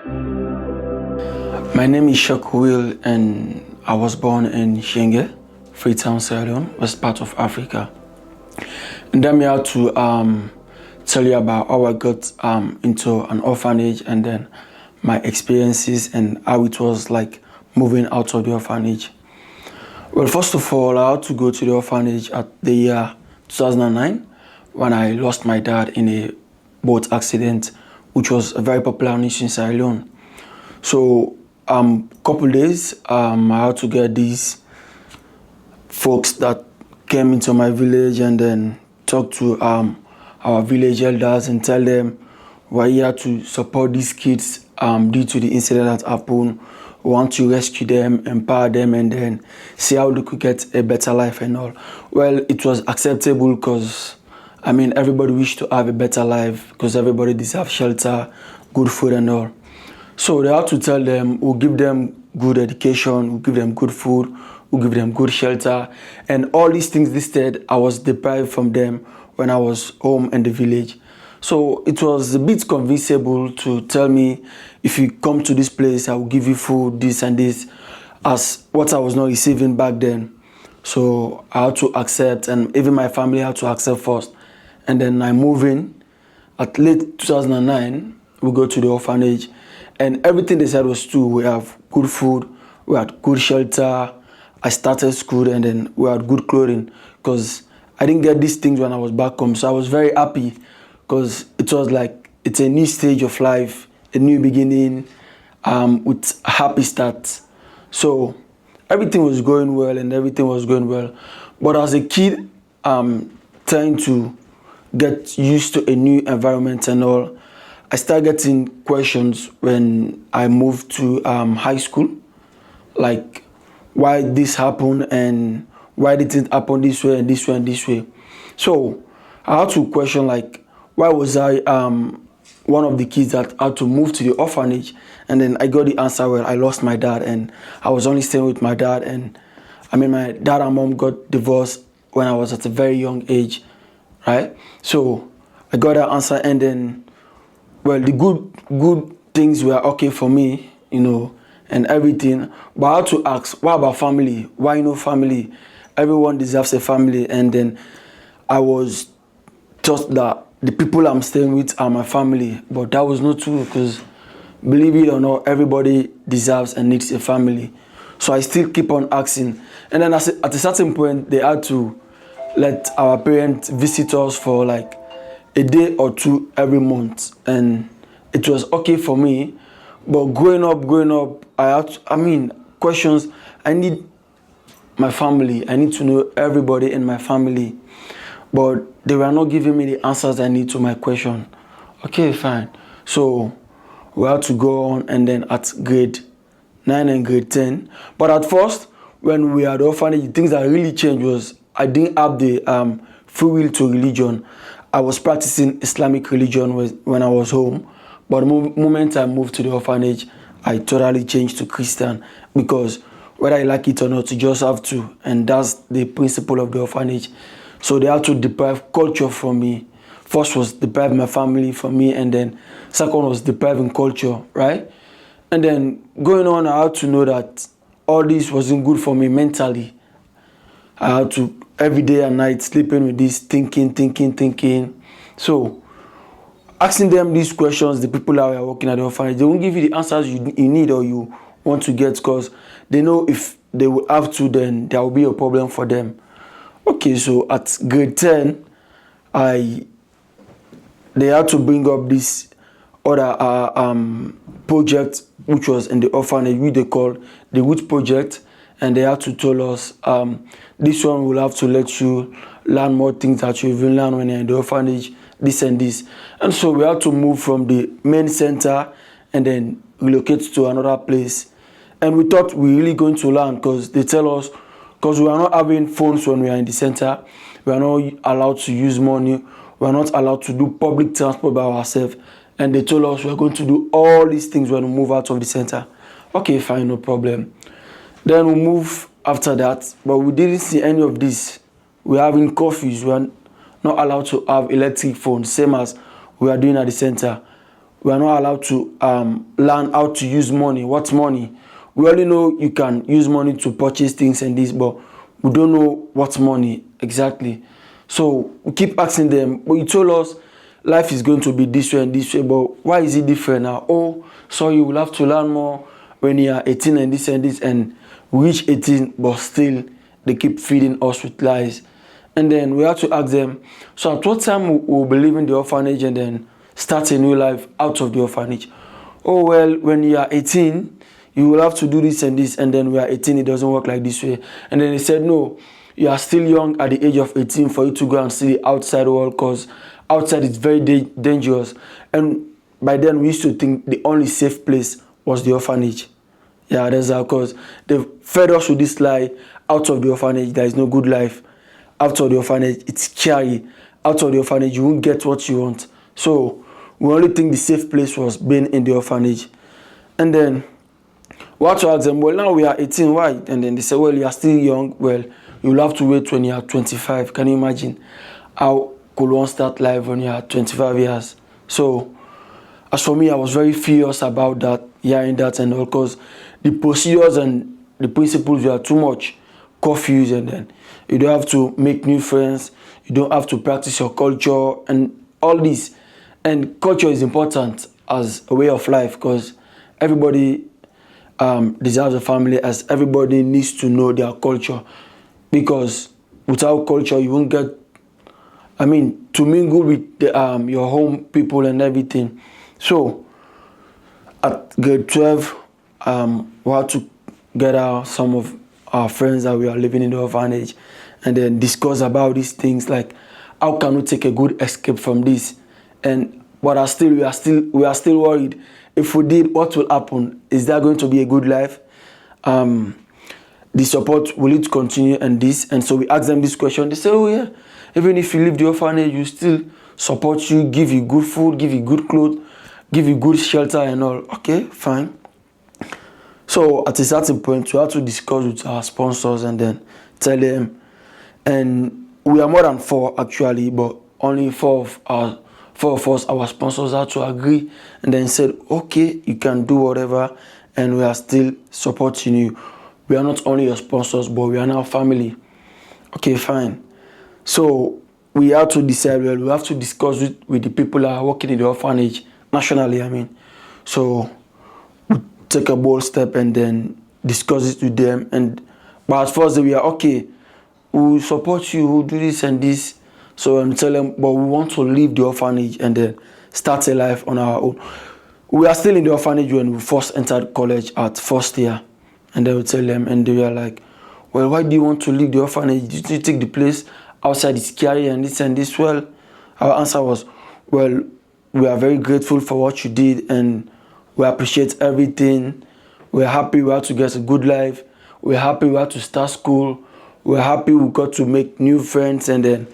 My name is Sheku and I was born in Shenge, Freetown, Sierra Leone, west part of Africa. And I'm here to tell you about how I got into an orphanage and then my experiences and how it was like moving out of the orphanage. Well, first of all, I had to go to the orphanage at the year 2009 when I lost my dad in a boat accident, which was a very popular news in Sierra Leone. So, couple days, I had to get these folks that came into my village and then talk to our village elders and tell them we're here to support these kids due to the incident that happened. We want to rescue them, empower them, and then see how they could get a better life and all. Well, it was acceptable because, everybody wished to have a better life because everybody deserves shelter, good food and all. So they had to tell them, we'll give them good education, we'll give them good food, we'll give them good shelter. And all these things listed, I was deprived from them when I was home in the village. So it was a bit convincible to tell me, if you come to this place, I will give you food, this and this, as what I was not receiving back then. So I had to accept, and even my family had to accept first. And then I moved in. At late 2009, we go to the orphanage. And everything they said was true. We have good food, we had good shelter. I started school and then we had good clothing because I didn't get these things when I was back home. So I was very happy because it was like it's a new stage of life, a new beginning with a happy start. So everything was going well and everything was going well. But as a kid, trying to get used to a new environment and all, I started getting questions when I moved to high school, like why this happened and why did it happen this way and this way and this way. So I had to question like, why was I one of the kids that had to move to the orphanage? And then I got the answer, well, I lost my dad and I was only staying with my dad. And my dad and mom got divorced when I was at a very young age, right? So I got that answer and then, well, the good things were okay for me, and everything. But I had to ask, what about family? Why no family? Everyone deserves a family. And then I was taught that the people I'm staying with are my family. But that was not true because, believe it or not, everybody deserves and needs a family. So I still keep on asking. And then at a certain point, they had to let our parents visit us for like a day or two every month, and it was okay for me. But growing up, questions. I need my family. I need to know everybody in my family, but they were not giving me the answers I need to my question. Okay, fine. So we had to go on, and then at grade 9 and grade 10. But at first, when we had orphanage, things that really changed was I didn't have the free will to religion. I was practicing Islamic religion when I was home, but the moment I moved to the orphanage, I totally changed to Christian because whether I like it or not, you just have to, and that's the principle of the orphanage. So they had to deprive culture from me. First was deprive my family from me, and then second was depriving culture, right? And then going on, I had to know that all this wasn't good for me mentally. I had to every day and night sleeping with this thinking. So asking them these questions, the people that were working at the orphanage, they won't give you the answers you need or you want to get because they know if they will have to, then there will be a problem for them. Okay, so at grade 10, they had to bring up this other project which was in the orphanage, which they called the Youth Project. And they had to tell us, this one will have to let you learn more things that you even learn when you're in the orphanage, this and this. And so we had to move from the main center and then relocate to another place. And we thought we were really going to learn because they tell us, because we are not having phones when we are in the center, we are not allowed to use money, we are not allowed to do public transport by ourselves. And they told us we are going to do all these things when we move out of the center. Okay, fine, no problem. Then we move after that, but we didn't see any of this. We're having curfews. We are not allowed to have electric phones, same as we are doing at the center. We are not allowed to learn how to use money. What's money? We only know you can use money to purchase things and this, but we don't know what's money exactly. So we keep asking them, but you told us life is going to be this way and this way, but why is it different now? Oh, so you will have to learn more when you are 18 and this and this, and we reach 18, but still they keep feeding us with lies. And then we have to ask them, so at what time we will be leaving the orphanage and then start a new life out of the orphanage? Oh, well, when you are 18, you will have to do this and this, and then we are 18, it doesn't work like this way. And then they said, no, you are still young at the age of 18 for you to go and see the outside world, because outside is very dangerous. And by then we used to think the only safe place was the orphanage. Yeah, that's how, because they fed us with this lie, out of the orphanage there is no good life. Out of the orphanage it's scary. Out of the orphanage you won't get what you want. So we only think the safe place was being in the orphanage. And then we had to ask them, well, now we are 18, why? And then they said, well, you are still young. Well, you'll have to wait when you are 25. Can you imagine how could one start life when you are 25 years? So as for me, I was very furious about that, hearing that, and all, because the procedures and the principles were too much confused. And then you don't have to make new friends, you don't have to practice your culture and all this. And culture is important as a way of life, because everybody deserves a family, as everybody needs to know their culture, because without culture you won't get, to mingle with your home people and everything. So at grade 12, we had to gather some of our friends that we are living in the orphanage and then discuss about these things, like how can we take a good escape from this. And but we are still worried. If we did, what will happen? Is that going to be a good life? The support, will it continue and this? And so we asked them this question. They said, oh yeah, even if you leave the orphanage, you still support you, give you good food, give you good clothes, give you good shelter and all. Okay, fine. So at a certain point, we had to discuss with our sponsors and then tell them. And we are more than 4 actually, but only 4 of us, our sponsors, had to agree and then said, okay, you can do whatever and we are still supporting you. We are not only your sponsors, but we are now family. Okay, fine. So we have to decide, well, we have to discuss with the people that are working in the orphanage, nationally, So we take a bold step and then discuss it with them. But at first we are, okay, we will support you, we'll do this and this. So I'm telling them, but we want to leave the orphanage and then start a life on our own. We are still in the orphanage when we first entered college at first year. And then we tell them, and they were like, well, why do you want to leave the orphanage? Did you take the place outside is scary and this and this? Well, our answer was, well, we are very grateful for what you did and we appreciate everything. We're happy we had to get a good life. We're happy we had to start school. We're happy we got to make new friends and then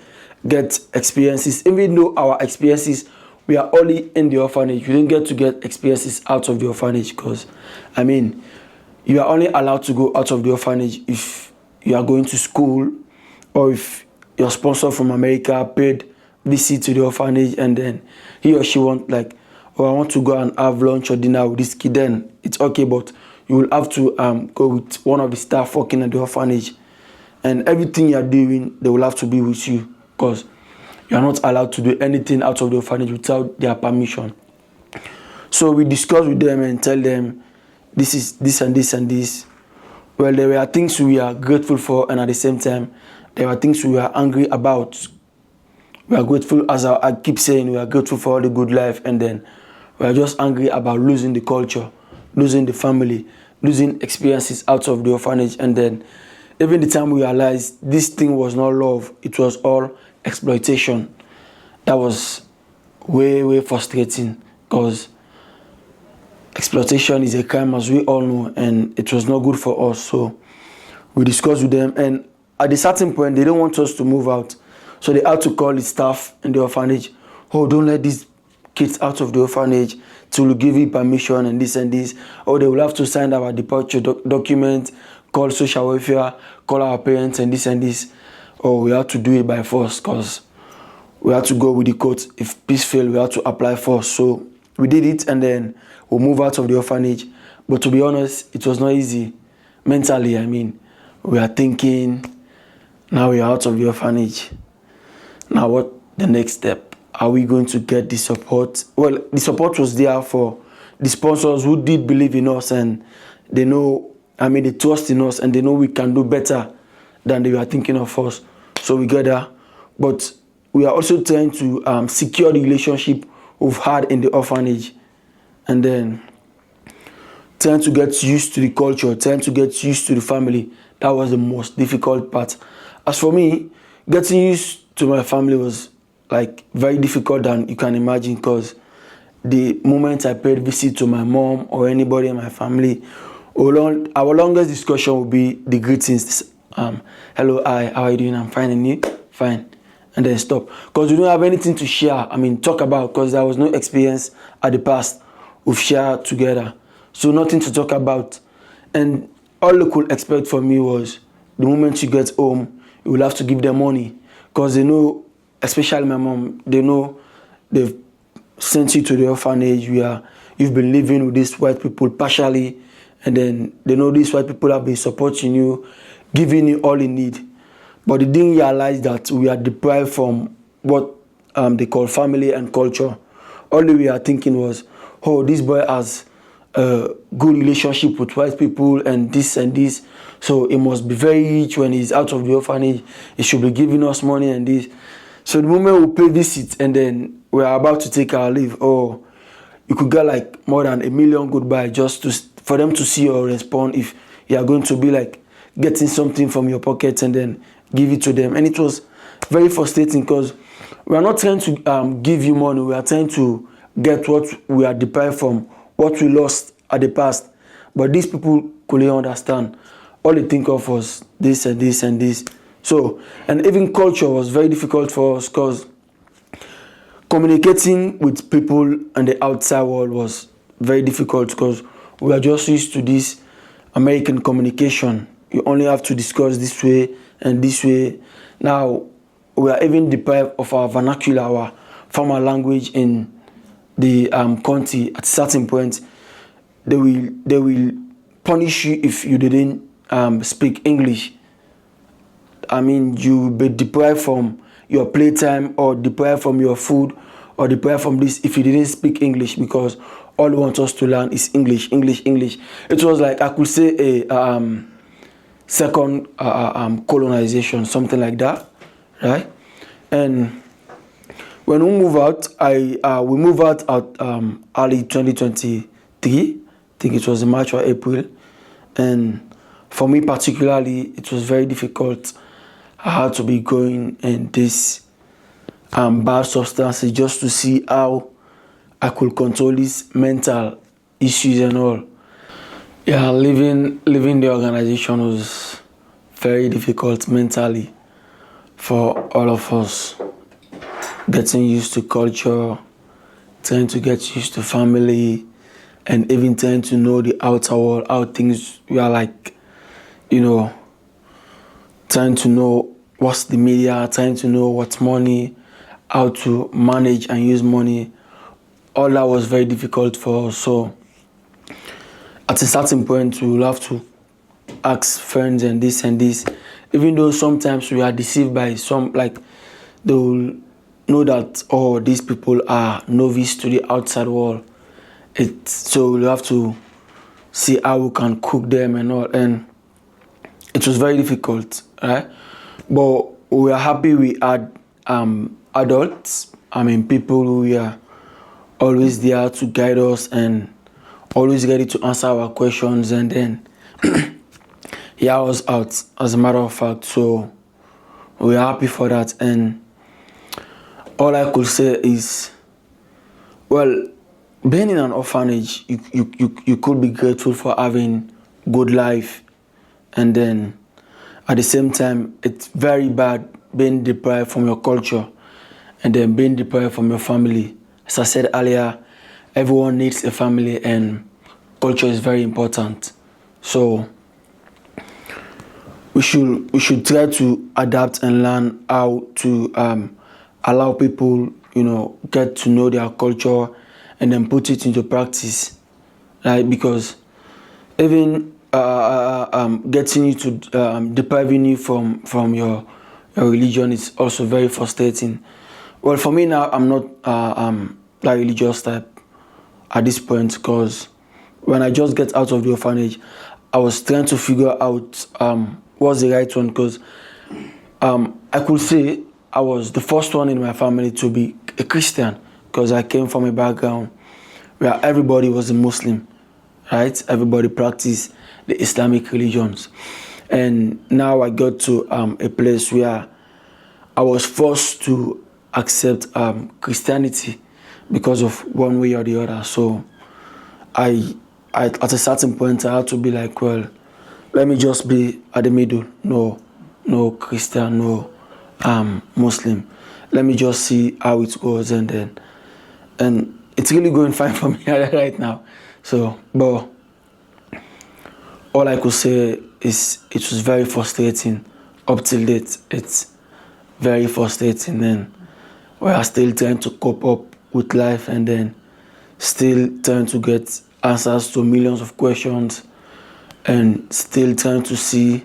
get experiences. Even though our experiences, we are only in the orphanage. We didn't get to get experiences out of the orphanage, because, you are only allowed to go out of the orphanage if you are going to school or if your sponsor from America paid visit to the orphanage and then he or she want, like, oh, I want to go and have lunch or dinner with this kid, then it's okay, but you will have to go with one of the staff working at the orphanage, and everything you are doing, they will have to be with you, because you are not allowed to do anything out of the orphanage without their permission. So we discuss with them and tell them, this is this and this and this. Well, there were things we are grateful for, and at the same time, there were things we are angry about. We are grateful, as I keep saying, we are grateful for all the good life, and then we are just angry about losing the culture, losing the family, losing experiences out of the orphanage. And then even the time we realized this thing was not love, it was all exploitation. That was way, way frustrating, because exploitation is a crime, as we all know, and it was not good for us. So we discussed with them, and at a certain point, they didn't want us to move out. So they had to call the staff in the orphanage. Oh, don't let these kids out of the orphanage till we give you permission and this and this. Or they will have to sign our departure document, call social welfare, call our parents and this and this. Or we have to do it by force, because we have to go with the court. If peace fail, we have to apply force. So we did it, and then we move out of the orphanage. But to be honest, it was not easy mentally. I mean, we are thinking, now we are out of the orphanage. Now what the next step? Are we going to get the support? Well, the support was there for the sponsors who did believe in us, and they know, I mean, they trust in us, and they know we can do better than they were thinking of us. So we got that. But we are also trying to secure the relationship we've had in the orphanage, and then trying to get used to the culture, trying to get used to the family. That was the most difficult part. As for me, getting used to my family was like very difficult than you can imagine, because the moment I paid visit to my mom or anybody in my family, our longest discussion would be the greetings. Hello, hi, how are you doing? I'm fine, and you? Fine. And then stop. Because we don't have anything to share, talk about, because there was no experience at the past we've shared together. So nothing to talk about. And all they could expect from me was the moment you get home, you will have to give them money. Because they know, especially my mom, they know they've sent you to the orphanage where you've been living with these white people partially, and then they know these white people have been supporting you, giving you all you need. But they didn't realize that we are deprived from what they call family and culture. All we are thinking was, oh, this boy has a good relationship with white people and this, so he must be very rich when he's out of the orphanage. He should be giving us money and this. So the moment we pay visit and then we're about to take our leave, oh, you could get like more than 1 million goodbye just for them to see or respond if you are going to be like getting something from your pockets and then give it to them. And it was very frustrating, because we are not trying to give you money. We are trying to get what we are deprived from, what we lost at the past. But these people couldn't understand. All they think of was this and this and this. So, and even culture was very difficult for us, because communicating with people in the outside world was very difficult, because we are just used to this American communication. You only have to discuss this way and this way. Now, we are even deprived of our vernacular, our formal language in the country. At a certain point, they will punish you if you didn't speak English. You will be deprived from your playtime, or deprived from your food, or deprived from this if you didn't speak English, because all you want us to learn is English, English, English. It was like, I could say, a second colonization, something like that, right? And when we move out, we move out at early 2023. I think it was in March or April. And for me particularly, it was very difficult. I had to be going in this bad substances just to see how I could control these mental issues and all. Yeah, leaving the organization was very difficult mentally for all of us. Getting used to culture, trying to get used to family, and even trying to know the outer world, how things were like, trying to know what's the media, trying to know what's money, how to manage and use money. All that was very difficult for us. So at a certain point, we will have to ask friends and this, even though sometimes we are deceived by some, like they will know that, oh, these people are novice to the outside world. So we'll have to see how we can cook them and all. And it was very difficult, right? But we are happy we had adults, people who were always there to guide us and always ready to answer our questions, and then hear us out, as a matter of fact. So we are happy for that. And all I could say is, well, being in an orphanage, you could be grateful for having good life, and then at the same time, it's very bad being deprived from your culture and then being deprived from your family. As I said earlier, everyone needs a family, and culture is very important. So we should try to adapt and learn how to allow people, get to know their culture and then put it into practice, right? Because even getting you to depriving you from your religion is also very frustrating. Well, for me now, I'm not that religious type at this point, because when I just get out of the orphanage, I was trying to figure out what's the right one, because I could say I was the first one in my family to be a Christian, because I came from a background where everybody was a Muslim, right? Everybody practiced the Islamic religions. And now I got to a place where I was forced to accept Christianity because of one way or the other. So I at a certain point I had to be like, well, let me just be at the middle. No Christian, no Muslim. Let me just see how it goes, and it's really going fine for me right now. So, but all I could say is it was very frustrating up till date. It's very frustrating, and we are still trying to cope up with life, and then still trying to get answers to millions of questions, and still trying to see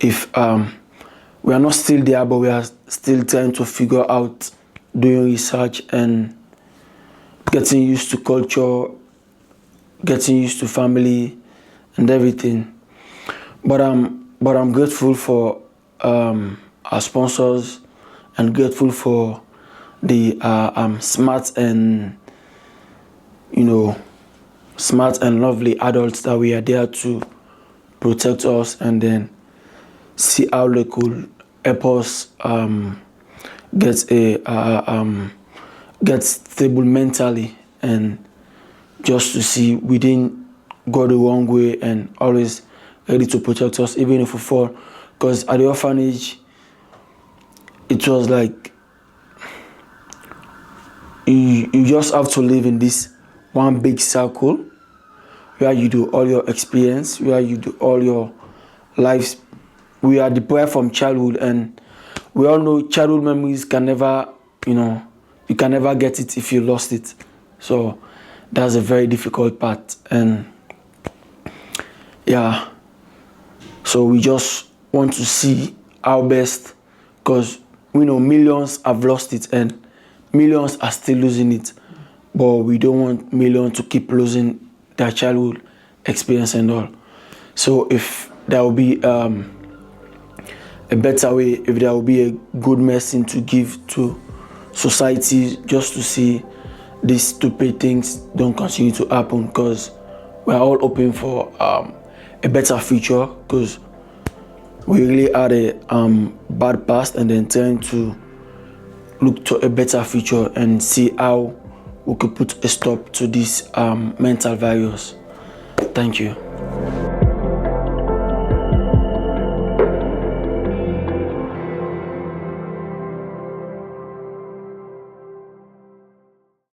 if we are not still there, but we are still trying to figure out, doing research and getting used to culture, getting used to family and everything. But I'm grateful for our sponsors, and grateful for the smart and smart and lovely adults that we are there to protect us, and then see how they could help us get stable mentally, and just to see we didn't go the wrong way, and always ready to protect us even if we fall. Because at the orphanage, it was like you just have to live in this one big circle where you do all your experience, where you do all your lives. We are deprived from childhood, and we all know childhood memories can never, you can never get it if you lost it. So that's a very difficult part. And yeah, so we just want to see our best, because we know millions have lost it and millions are still losing it, but we don't want millions to keep losing their childhood experience and all. So if there will be a better way, if there will be a good medicine to give to society, just to see these stupid things don't continue to happen, because we're all hoping for a better future, because we really had a bad past, and then trying to look to a better future and see how we could put a stop to this mental virus. Thank you.